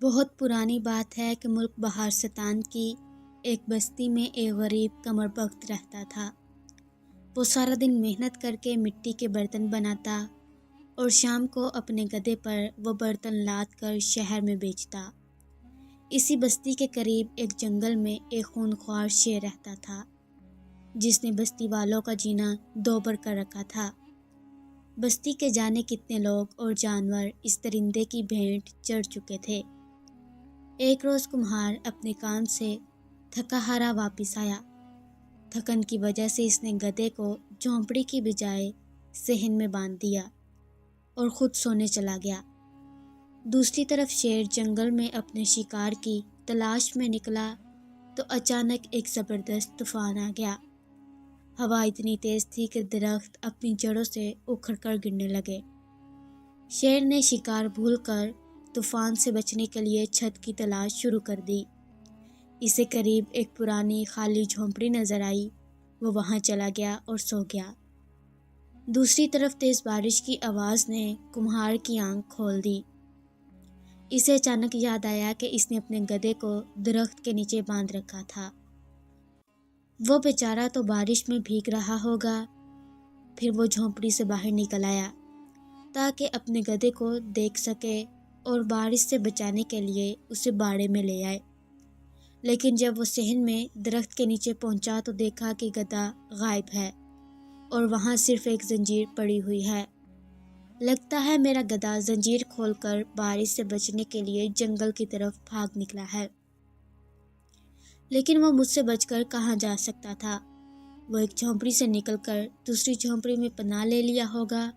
بہت پرانی بات ہے کہ ملک بہارستان کی ایک بستی میں ایک غریب کمر بخت رہتا تھا۔ وہ سارا دن محنت کر کے مٹی کے برتن بناتا اور شام کو اپنے گدھے پر وہ برتن لاد کر شہر میں بیچتا۔ اسی بستی کے قریب ایک جنگل میں ایک خونخوار شیر رہتا تھا جس نے بستی والوں کا جینا دوبر کر رکھا تھا۔ بستی کے جانے کتنے لوگ اور جانور اس درندے کی بھینٹ چڑھ چکے تھے۔ ایک روز کمہار اپنے کام سے تھکا ہارا واپس آیا۔ تھکن کی وجہ سے اس نے گدھے کو جھونپڑی کی بجائے صحن میں باندھ دیا اور خود سونے چلا گیا۔ دوسری طرف شیر جنگل میں اپنے شکار کی تلاش میں نکلا تو اچانک ایک زبردست طوفان آ گیا۔ ہوا اتنی تیز تھی کہ درخت اپنی جڑوں سے اکھڑ کر گرنے لگے۔ شیر نے شکار بھول کر طوفان سے بچنے کے لیے چھت کی تلاش شروع کر دی۔ اسے قریب ایک پرانی خالی جھونپڑی نظر آئی۔ وہ وہاں چلا گیا اور سو گیا۔ دوسری طرف تیز بارش کی آواز نے کمہار کی آنکھ کھول دی۔ اسے اچانک یاد آیا کہ اس نے اپنے گدھے کو درخت کے نیچے باندھ رکھا تھا۔ وہ بیچارہ تو بارش میں بھیگ رہا ہوگا۔ پھر وہ جھونپڑی سے باہر نکل آیا تاکہ اپنے گدھے کو دیکھ سکے اور بارش سے بچانے کے لیے اسے باڑے میں لے آئے۔ لیکن جب وہ صحن میں درخت کے نیچے پہنچا تو دیکھا کہ گدھا غائب ہے اور وہاں صرف ایک زنجیر پڑی ہوئی ہے۔ لگتا ہے میرا گدھا زنجیر کھول کر بارش سے بچنے کے لیے جنگل کی طرف بھاگ نکلا ہے۔ لیکن وہ مجھ سے بچ کر کہاں جا سکتا تھا؟ وہ ایک جھونپڑی سے نکل کر دوسری جھونپڑی میں پناہ لے لیا ہوگا۔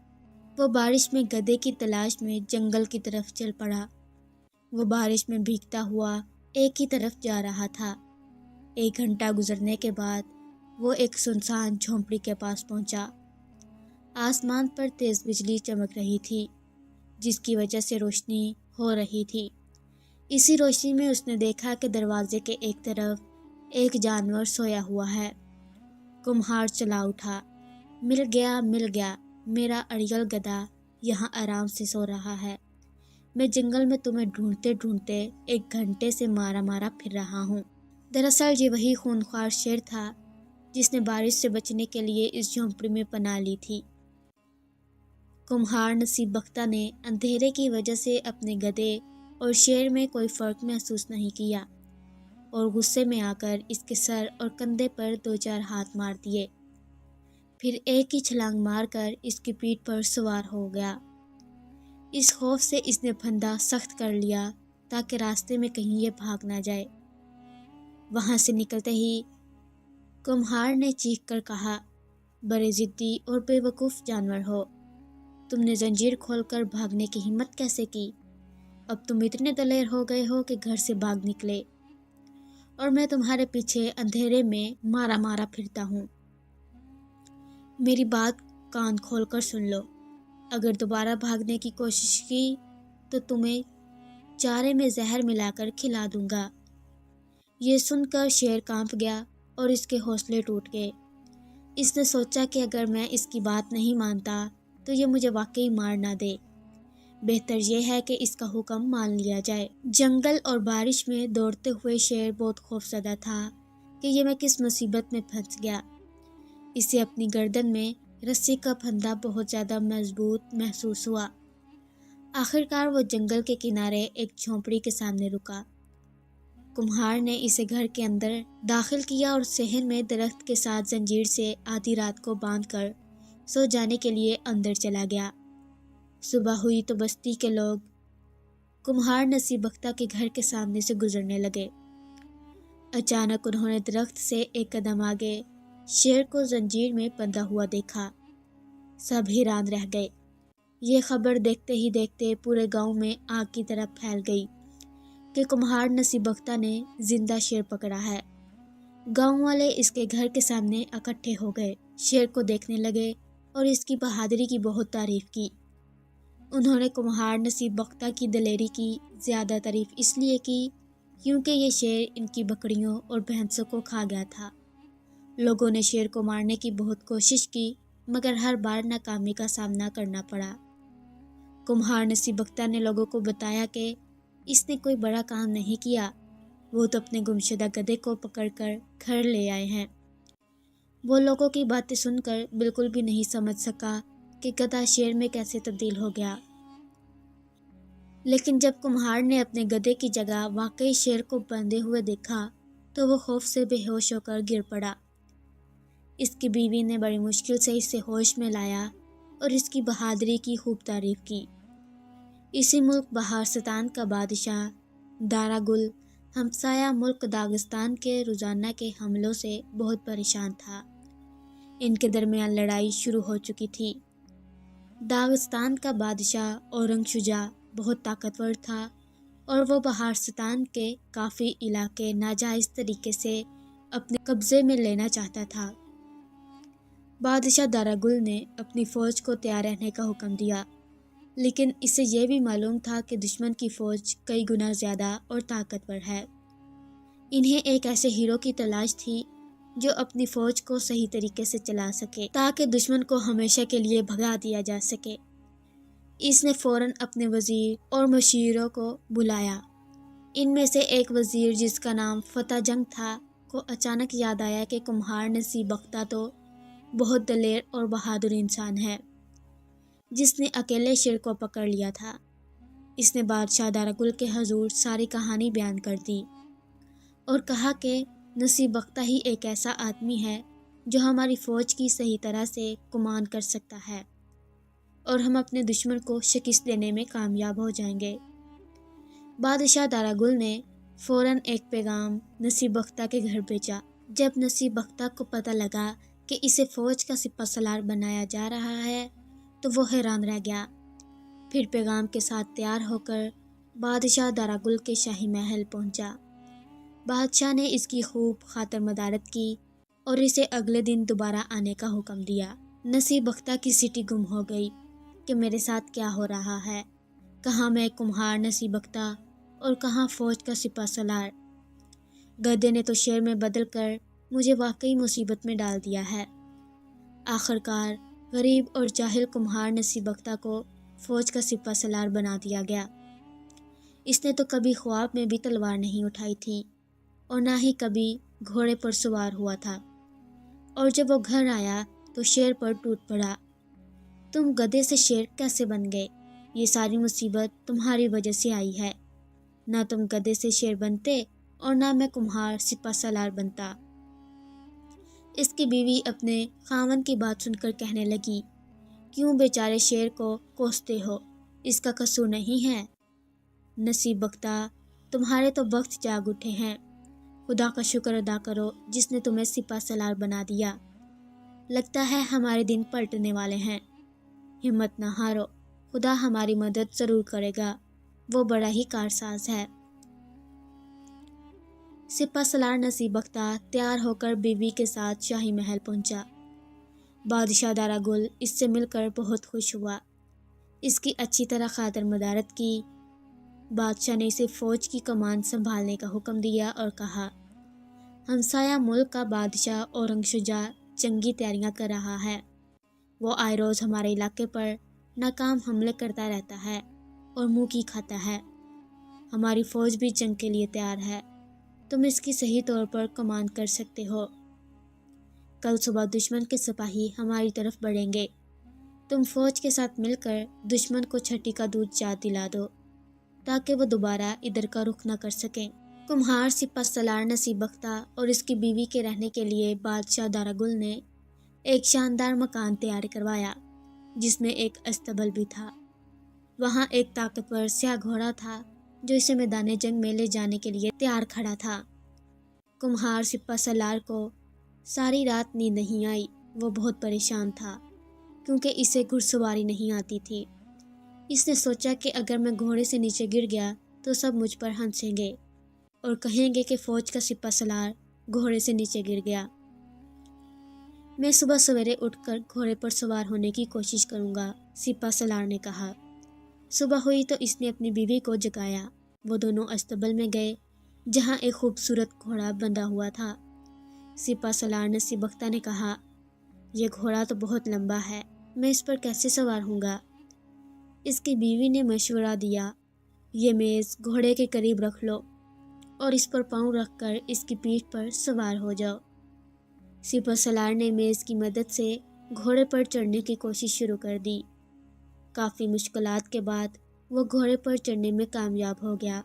وہ بارش میں گدھے کی تلاش میں جنگل کی طرف چل پڑا۔ وہ بارش میں بھیگتا ہوا ایک ہی طرف جا رہا تھا۔ 1 گھنٹہ گزرنے کے بعد وہ ایک سنسان جھونپڑی کے پاس پہنچا۔ آسمان پر تیز بجلی چمک رہی تھی جس کی وجہ سے روشنی ہو رہی تھی۔ اسی روشنی میں اس نے دیکھا کہ دروازے کے ایک طرف ایک جانور سویا ہوا ہے۔ کمہار چلا اٹھا۔ مل گیا، میرا اڑیل گدھا یہاں آرام سے سو رہا ہے۔ میں جنگل میں تمہیں ڈھونڈتے ڈھونڈتے 1 گھنٹے سے مارا پھر رہا ہوں۔ دراصل یہ وہی خونخوار شیر تھا جس نے بارش سے بچنے کے لیے اس جھونپڑی میں پناہ لی تھی۔ کمہار نصیب بختہ نے اندھیرے کی وجہ سے اپنے گدھے اور شیر میں کوئی فرق محسوس نہیں کیا اور غصے میں آ کر اس کے سر اور کندھے پر 2-4 ہاتھ مار دیے۔ پھر ایک ہی چھلانگ مار کر اس کی پیٹھ پر سوار ہو گیا۔ اس خوف سے اس نے پھندا سخت کر لیا تاکہ راستے میں کہیں یہ بھاگ نہ جائے۔ وہاں سے نکلتے ہی کمہار نے چیخ کر کہا، بڑے ضدی اور بے وقوف جانور ہو، تم نے زنجیر کھول کر بھاگنے کی ہمت کیسے کی؟ اب تم اتنے دلیر ہو گئے ہو کہ گھر سے بھاگ نکلے اور میں تمہارے پیچھے اندھیرے میں مارا پھرتا ہوں۔ میری بات کان کھول کر سن لو، اگر دوبارہ بھاگنے کی کوشش کی تو تمہیں چارے میں زہر ملا کر کھلا دوں گا۔ یہ سن کر شیر کانپ گیا اور اس کے حوصلے ٹوٹ گئے۔ اس نے سوچا کہ اگر میں اس کی بات نہیں مانتا تو یہ مجھے واقعی مار نہ دے۔ بہتر یہ ہے کہ اس کا حکم مان لیا جائے۔ جنگل اور بارش میں دوڑتے ہوئے شیر بہت خوفزدہ تھا کہ یہ میں کس مصیبت میں پھنس گیا۔ اسے اپنی گردن میں رسی کا پھندا بہت زیادہ مضبوط محسوس ہوا۔ آخرکار وہ جنگل کے کنارے ایک جھونپڑی کے سامنے رکا۔ کمہار نے اسے گھر کے اندر داخل کیا اور صحن میں درخت کے ساتھ زنجیر سے آدھی رات کو باندھ کر سو جانے کے لیے اندر چلا گیا۔ صبح ہوئی تو بستی کے لوگ کمہار نصیب بختہ کے گھر کے سامنے سے گزرنے لگے۔ اچانک انہوں نے درخت سے 1 قدم آگے شیر کو زنجیر میں بندھا ہوا دیکھا۔ سب حیران رہ گئے۔ یہ خبر دیکھتے ہی دیکھتے پورے گاؤں میں آگ کی طرح پھیل گئی کہ کمہار نصیب بختہ نے زندہ شیر پکڑا ہے۔ گاؤں والے اس کے گھر کے سامنے اکٹھے ہو گئے، شیر کو دیکھنے لگے اور اس کی بہادری کی بہت تعریف کی۔ انہوں نے کمہار نصیب بختہ کی دلیری کی زیادہ تعریف اس لیے کی کیونکہ یہ شیر ان کی بکریوں اور بھینسوں کو کھا گیا تھا۔ لوگوں نے شیر کو مارنے کی بہت کوشش کی مگر ہر بار ناکامی کا سامنا کرنا پڑا۔ کمہار نصیب بختہ نے لوگوں کو بتایا کہ اس نے کوئی بڑا کام نہیں کیا، وہ تو اپنے گمشدہ گدھے کو پکڑ کر گھر لے آئے ہیں۔ وہ لوگوں کی باتیں سن کر بالکل بھی نہیں سمجھ سکا کہ گدھا شیر میں کیسے تبدیل ہو گیا، لیکن جب کمہار نے اپنے گدھے کی جگہ واقعی شیر کو بندھے ہوئے دیکھا تو وہ خوف سے بے ہوش ہو کر گر پڑا۔ اس کی بیوی نے بڑی مشکل سے اسے ہوش میں لایا اور اس کی بہادری کی خوب تعریف کی۔ اسی ملک بہارستان کا بادشاہ دارا گل ہمسایہ ملک داغستان کے روزانہ کے حملوں سے بہت پریشان تھا۔ ان کے درمیان لڑائی شروع ہو چکی تھی۔ داغستان کا بادشاہ اورنگ شجاع بہت طاقتور تھا اور وہ بہارستان کے کافی علاقے ناجائز طریقے سے اپنے قبضے میں لینا چاہتا تھا۔ بادشاہ دارا گل نے اپنی فوج کو تیار رہنے کا حکم دیا، لیکن اسے یہ بھی معلوم تھا کہ دشمن کی فوج کئی گنا زیادہ اور طاقتور ہے۔ انہیں ایک ایسے ہیرو کی تلاش تھی جو اپنی فوج کو صحیح طریقے سے چلا سکے تاکہ دشمن کو ہمیشہ کے لیے بھگا دیا جا سکے۔ اس نے فوراً اپنے وزیر اور مشیروں کو بلایا۔ ان میں سے ایک وزیر جس کا نام فتح جنگ تھا کو اچانک یاد آیا کہ کمہار نصیب بختہ تو بہت دلیر اور بہادر انسان ہے جس نے اکیلے شیر کو پکڑ لیا تھا۔ اس نے بادشاہ دارا گل کے حضور ساری کہانی بیان کر دی اور کہا کہ نصیب بختہ ہی ایک ایسا آدمی ہے جو ہماری فوج کی صحیح طرح سے کمان کر سکتا ہے اور ہم اپنے دشمن کو شکست دینے میں کامیاب ہو جائیں گے۔ بادشاہ دارا گل نے فوراً ایک پیغام نصیب بختہ کے گھر بھیجا۔ جب نصیب بختہ کو پتہ لگا کہ اسے فوج کا سپہ سالار بنایا جا رہا ہے تو وہ حیران رہ گیا۔ پھر پیغام کے ساتھ تیار ہو کر بادشاہ دارا گل کے شاہی محل پہنچا۔ بادشاہ نے اس کی خوب خاطر مدارت کی اور اسے اگلے دن دوبارہ آنے کا حکم دیا۔ نصیب بختہ کی سٹی گم ہو گئی کہ میرے ساتھ کیا ہو رہا ہے، کہاں میں کمہار نصیب بختہ اور کہاں فوج کا سپہ سالار۔ گدھے نے تو شیر میں بدل کر مجھے واقعی مصیبت میں ڈال دیا ہے۔ آخرکار غریب اور جاہل کمہار نصیب بختہ کو فوج کا سپہ سالار بنا دیا گیا۔ اس نے تو کبھی خواب میں بھی تلوار نہیں اٹھائی تھی اور نہ ہی کبھی گھوڑے پر سوار ہوا تھا، اور جب وہ گھر آیا تو شیر پر ٹوٹ پڑا۔ تم گدھے سے شیر کیسے بن گئے؟ یہ ساری مصیبت تمہاری وجہ سے آئی ہے۔ نہ تم گدھے سے شیر بنتے اور نہ میں کمہار سپہ سالار بنتا۔ اس کی بیوی اپنے خاوند کی بات سن کر کہنے لگی، کیوں بیچارے شیر کو کوستے ہو؟ اس کا قصور نہیں ہے۔ نصیب بختہ، تمہارے تو وقت جاگ اٹھے ہیں۔ خدا کا شکر ادا کرو جس نے تمہیں سپہ سالار بنا دیا۔ لگتا ہے ہمارے دن پلٹنے والے ہیں۔ ہمت نہ ہارو، خدا ہماری مدد ضرور کرے گا، وہ بڑا ہی کارساز ہے۔ سپہ سالار نصیب بختہ تیار ہو کر بیوی کے ساتھ شاہی محل پہنچا۔ بادشاہ دارا گل اس سے مل کر بہت خوش ہوا۔ اس کی اچھی طرح خاطر مدارت کی۔ بادشاہ نے اسے فوج کی کمان سنبھالنے کا حکم دیا اور کہا، ہمسایہ ملک کا بادشاہ اورنگ شجاع جنگی تیاریاں کر رہا ہے۔ وہ آئے روز ہمارے علاقے پر ناکام حملے کرتا رہتا ہے اور منہ کی کھاتا ہے۔ ہماری فوج بھی جنگ کے لیے تیار ہے، تم اس کی صحیح طور پر کمان کر سکتے ہو۔ کل صبح دشمن کے سپاہی ہماری طرف بڑھیں گے، تم فوج کے ساتھ مل کر دشمن کو چھٹی کا دودھ یاد دلا دو تاکہ وہ دوبارہ ادھر کا رخ نہ کر سکیں۔ کمہار سپہ سالار نصیب بختہ اور اس کی بیوی کے رہنے کے لیے بادشاہ دارا گل نے ایک شاندار مکان تیار کروایا جس میں ایک استبل بھی تھا۔ وہاں ایک طاقتور سیاہ گھوڑا تھا جو اسے میدان جنگ میں لے جانے کے لیے تیار کھڑا تھا۔ کمہار سپہ سالار کو ساری رات نیند نہیں آئی۔ وہ بہت پریشان تھا کیونکہ اسے گھڑ سواری نہیں آتی تھی۔ اس نے سوچا کہ اگر میں گھوڑے سے نیچے گر گیا تو سب مجھ پر ہنسیں گے اور کہیں گے کہ فوج کا سپہ سالار گھوڑے سے نیچے گر گیا۔ میں صبح سویرے اٹھ کر گھوڑے پر سوار ہونے کی کوشش کروں گا، سپہ سالار نے کہا۔ صبح ہوئی تو اس نے اپنی بیوی کو جگایا۔ وہ دونوں استبل میں گئے جہاں ایک خوبصورت گھوڑا بندھا ہوا تھا۔ سپہ سالار نصیب بختہ نے کہا، یہ گھوڑا تو بہت لمبا ہے، میں اس پر کیسے سوار ہوں گا؟ اس کی بیوی نے مشورہ دیا، یہ میز گھوڑے کے قریب رکھ لو اور اس پر پاؤں رکھ کر اس کی پیٹھ پر سوار ہو جاؤ۔ سپہسالار نے میز کی مدد سے گھوڑے پر چڑھنے کی کوشش شروع کر دی۔ کافی مشکلات کے بعد وہ گھوڑے پر چڑھنے میں کامیاب ہو گیا۔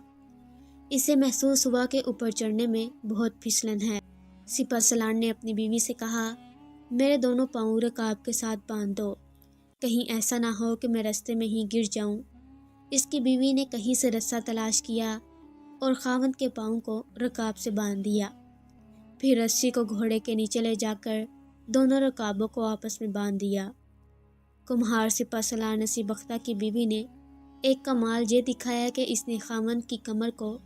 اسے محسوس ہوا کہ اوپر چڑھنے میں بہت پھسلن ہے۔ سپہسالار نے اپنی بیوی سے کہا، میرے دونوں پاؤں رکاب کے ساتھ باندھ دو، کہیں ایسا نہ ہو کہ میں رستے میں ہی گر جاؤں۔ اس کی بیوی نے کہیں سے رسہ تلاش کیا اور خاوند کے پاؤں کو رکاب سے باندھ دیا۔ پھر رسی کو گھوڑے کے نیچے لے جا کر دونوں رکابوں کو آپس میں باندھ دیا۔ کمہار سپہسالار نصیبختہ کی بیوی نے ایک کمال یہ دکھایا کہ اس نے خاوند کی کمر کو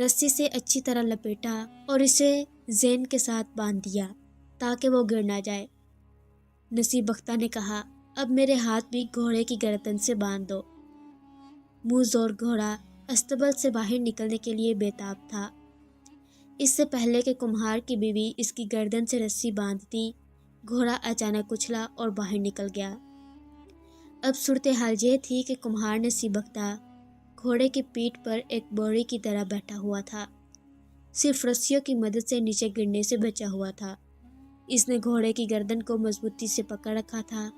رسی سے اچھی طرح لپیٹا اور اسے زین کے ساتھ باندھ دیا تاکہ وہ گر نہ جائے۔ نصیبختہ نے کہا، اب میرے ہاتھ بھی گھوڑے کی گردن سے باندھ دو۔ منہ زور گھوڑا استبل سے باہر نکلنے کے لیے بےتاب تھا۔ اس سے پہلے کہ کمہار کی بیوی اس کی گردن سے رسی باندھتی، گھوڑا اچانک اچھلا اور باہر نکل گیا۔ اب صورتحال یہ تھی کہ کمہار نصیبختہ گھوڑے کی پیٹھ پر ایک بوڑی کی طرح بیٹھا ہوا تھا، صرف رسیوں کی مدد سے نیچے گرنے سے بچا ہوا تھا۔ اس نے گھوڑے کی گردن کو مضبوطی سے پکڑ رکھا تھا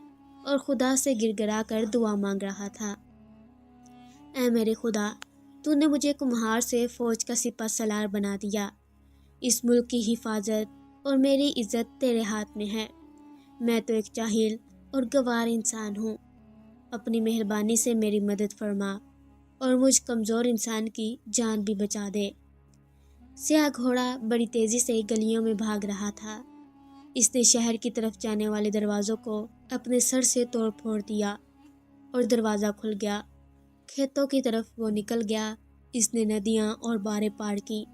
اور خدا سے گر گرا کر دعا مانگ رہا تھا، اے میرے خدا، تو نے مجھے کمہار سے فوج کا سپہ سالار بنا دیا۔ اس ملک کی حفاظت اور میری عزت تیرے ہاتھ میں ہے۔ میں تو ایک جاہل اور گنوار انسان ہوں۔ اپنی مہربانی سے میری مدد فرما اور مجھ کمزور انسان کی جان بھی بچا دے۔ سیاہ گھوڑا بڑی تیزی سے گلیوں میں بھاگ رہا تھا۔ اس نے شہر کی طرف جانے والے دروازوں کو اپنے سر سے توڑ پھوڑ دیا اور دروازہ کھل گیا۔ کھیتوں کی طرف وہ نکل گیا۔ اس نے ندیاں اور باریں پار کی۔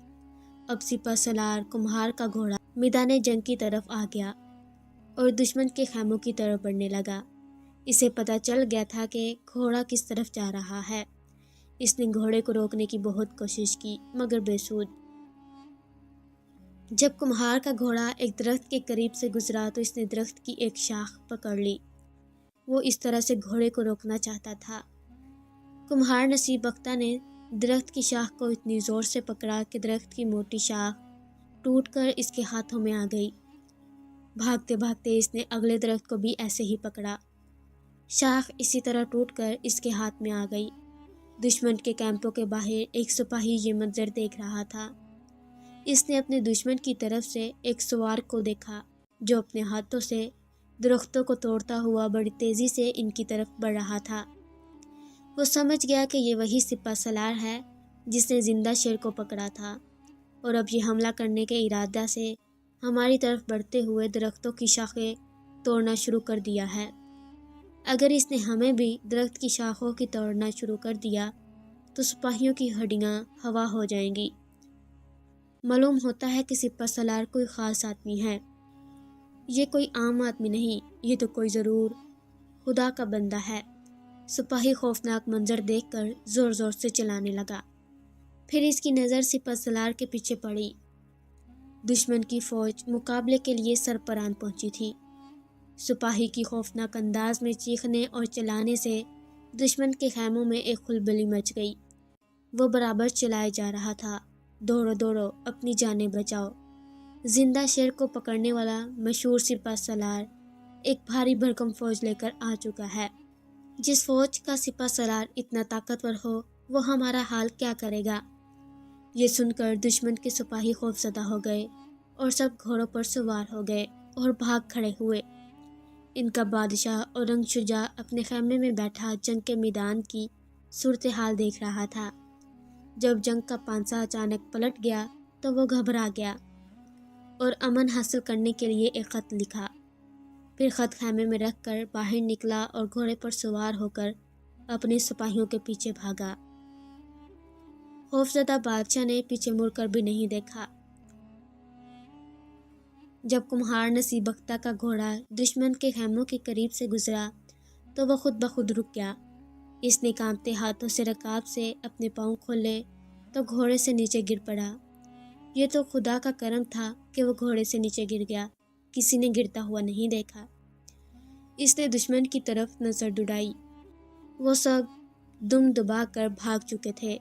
اب سپہ سالار کمہار کا گھوڑا میدان جنگ کی طرف آ گیا اور دشمن کے خیموں کی طرف بڑھنے لگا۔ اسے پتہ چل گیا تھا کہ گھوڑا کس طرف جا رہا ہے۔ اس نے گھوڑے کو روکنے کی بہت کوشش کی مگر بے سود۔ جب کمہار کا گھوڑا ایک درخت کے قریب سے گزرا تو اس نے درخت کی ایک شاخ پکڑ لی۔ وہ اس طرح سے گھوڑے کو روکنا چاہتا تھا۔ کمہار نصیبختہ نے درخت کی شاخ کو اتنی زور سے پکڑا کہ درخت کی موٹی شاخ ٹوٹ کر اس کے ہاتھوں میں آ گئی۔ بھاگتے بھاگتے اس نے اگلے درخت کو بھی ایسے ہی پکڑا۔ شاخ اسی طرح ٹوٹ کر اس کے ہاتھ میں آ گئی۔ دشمن کے کیمپوں کے باہر ایک سپاہی یہ منظر دیکھ رہا تھا۔ اس نے اپنے دشمن کی طرف سے ایک سوار کو دیکھا جو اپنے ہاتھوں سے درختوں کو توڑتا ہوا بڑی تیزی سے ان کی طرف بڑھ رہا تھا۔ وہ سمجھ گیا کہ یہ وہی سپہ سالار ہے جس نے زندہ شیر کو پکڑا تھا اور اب یہ حملہ کرنے کے ارادہ سے ہماری طرف بڑھتے ہوئے درختوں کی شاخیں توڑنا شروع کر دیا ہے۔ اگر اس نے ہمیں بھی درخت کی شاخوں کی توڑنا شروع کر دیا تو سپاہیوں کی ہڈیاں ہوا ہو جائیں گی۔ معلوم ہوتا ہے کہ سپہ سالار کوئی خاص آدمی ہے۔ یہ کوئی عام آدمی نہیں، یہ تو کوئی ضرور خدا کا بندہ ہے۔ سپاہی خوفناک منظر دیکھ کر زور زور سے چلانے لگا۔ پھر اس کی نظر سپہ سالار کے پیچھے پڑی۔ دشمن کی فوج مقابلے کے لیے سرپران پہنچی تھی۔ سپاہی کی خوفناک انداز میں چیخنے اور چلانے سے دشمن کے خیموں میں ایک کھلبلی مچ گئی۔ وہ برابر چلائے جا رہا تھا، دوڑو دوڑو، اپنی جانیں بچاؤ۔ زندہ شیر کو پکڑنے والا مشہور سپہ سالار ایک بھاری بھرکم فوج لے کر آ چکا ہے۔ جس فوج کا سپہ سالار اتنا طاقتور ہو وہ ہمارا حال کیا کرے گا؟ یہ سن کر دشمن کے سپاہی خوفزدہ ہو گئے اور سب گھوڑوں پر سوار ہو گئے اور بھاگ کھڑے ہوئے۔ ان کا بادشاہ اورنگ شجاع اپنے خیمے میں بیٹھا جنگ کے میدان کی صورتحال دیکھ رہا تھا۔ جب جنگ کا پانسا اچانک پلٹ گیا تو وہ گھبرا گیا اور امن حاصل کرنے کے لیے ایک خط لکھا۔ پھر خط خیمے میں رکھ کر باہر نکلا اور گھوڑے پر سوار ہو کر اپنے سپاہیوں کے پیچھے بھاگا۔ خوفزدہ بادشاہ نے پیچھے مڑ کر بھی نہیں دیکھا۔ جب کمہار نصیبختہ کا گھوڑا دشمن کے خیموں کے قریب سے گزرا تو وہ خود بخود رک گیا۔ اس نے کانپتے ہاتھوں سے رکاب سے اپنے پاؤں کھولے تو گھوڑے سے نیچے گر پڑا۔ یہ تو خدا کا کرم تھا کہ وہ گھوڑے سے نیچے گر گیا، کسی نے گرتا ہوا نہیں دیکھا۔ اس نے دشمن کی طرف نظر دوڑائی۔ وہ سب دم دبا کر بھاگ چکے تھے۔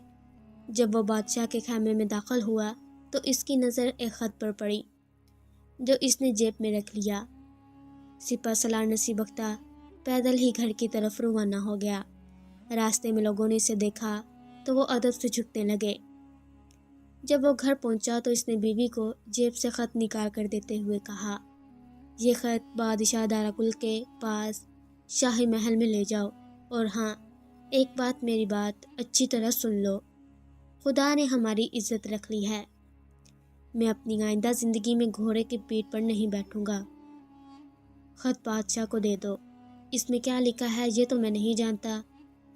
جب وہ بادشاہ کے خیمے میں داخل ہوا تو اس کی نظر ایک خط پر پڑی جو اس نے جیب میں رکھ لیا۔ سپہ سالار نصیب بختہ پیدل ہی گھر کی طرف روانہ ہو گیا۔ راستے میں لوگوں نے اسے دیکھا تو وہ ادب سے جھکنے لگے۔ جب وہ گھر پہنچا تو اس نے بیوی کو جیب سے خط نکال کر دیتے ہوئے کہا، یہ خط بادشاہ داراگل کے پاس شاہی محل میں لے جاؤ، اور ہاں، ایک بات، میری بات اچھی طرح سن لو، خدا نے ہماری عزت رکھ لی ہے۔ میں اپنی آئندہ زندگی میں گھوڑے کی پیٹھ پر نہیں بیٹھوں گا۔ خط بادشاہ کو دے دو۔ اس میں کیا لکھا ہے یہ تو میں نہیں جانتا۔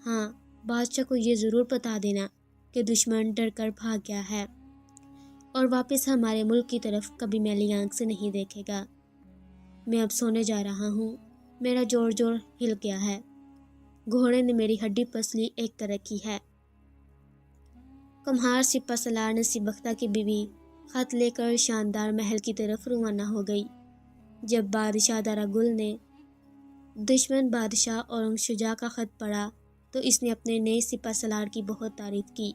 ہاں، بادشاہ کو یہ ضرور بتا دینا کہ دشمن ڈر کر بھاگ گیا ہے اور واپس ہمارے ملک کی طرف کبھی میلی آنکھ سے نہیں دیکھے گا۔ میں اب سونے جا رہا ہوں، میرا جوڑ ہل گیا ہے، گھوڑے نے میری ہڈی پسلی ایک طرح کی ہے۔ کمہار سپہ سالار نصیب بختہ کی بیوی خط لے کر شاندار محل کی طرف روانہ ہو گئی۔ جب بادشاہ داراگل نے دشمن بادشاہ اورنگ شجاع کا خط پڑھا تو اس نے اپنے نئے سپہ سالار کی بہت تعریف کی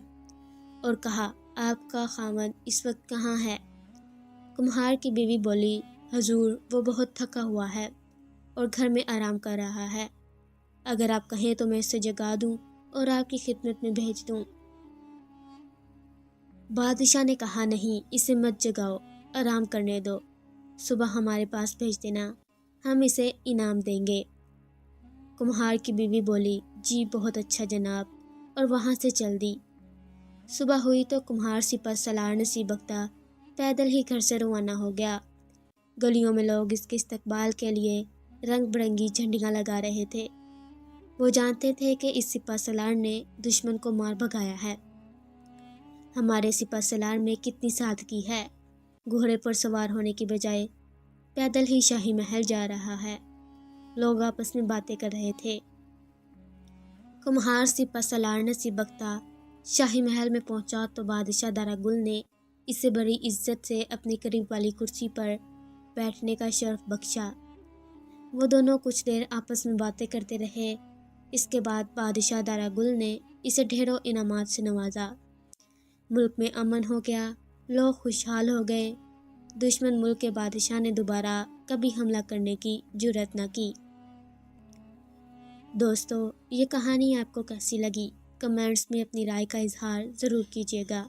اور کہا، آپ کا خاوند اس وقت کہاں ہے؟ کمہار کی بیوی بولی، حضور، وہ بہت تھکا ہوا ہے اور گھر میں آرام کر رہا ہے۔ اگر آپ کہیں تو میں اسے جگا دوں اور آپ کی خدمت میں بھیج دوں۔ بادشاہ نے کہا، نہیں، اسے مت جگاؤ، آرام کرنے دو، صبح ہمارے پاس بھیج دینا، ہم اسے انعام دیں گے۔ کمہار کی بیوی بولی، جی بہت اچھا جناب، اور وہاں سے چل دی۔ صبح ہوئی تو کمہار سپہ سالار نصیب بختہ پیدل ہی گھر سے روانہ ہو گیا۔ گلیوں میں لوگ اس کے استقبال کے لیے رنگ برنگی جھنڈیاں لگا رہے تھے۔ وہ جانتے تھے کہ اس سپہ سالار نے دشمن کو مار بھگایا ہے۔ ہمارے سپہ سالار میں کتنی سادگی ہے، گھوڑے پر سوار ہونے کی بجائے پیدل ہی شاہی محل جا رہا ہے۔ لوگ آپس میں باتیں کر رہے تھے۔ کمہار سپہ سالار نصیب بختہ شاہی محل میں پہنچا تو بادشاہ داراگل نے اسے بڑی عزت سے اپنی قریب والی کرسی پر بیٹھنے کا شرف بخشا۔ وہ دونوں کچھ دیر آپس میں باتیں کرتے رہے۔ اس کے بعد بادشاہ داراگل نے اسے ڈھیروں انعامات سے نوازا۔ ملک میں امن ہو گیا، لوگ خوشحال ہو گئے۔ دشمن ملک کے بادشاہ نے دوبارہ کبھی حملہ کرنے کی جرأت نہ کی۔ دوستو، یہ کہانی آپ کو کیسی لگی؟ کمنٹس میں اپنی رائے کا اظہار ضرور کیجیے گا،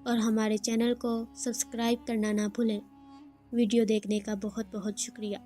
اور ہمارے چینل کو سبسکرائب کرنا نہ بھولیں۔ ویڈیو دیکھنے کا بہت بہت شکریہ۔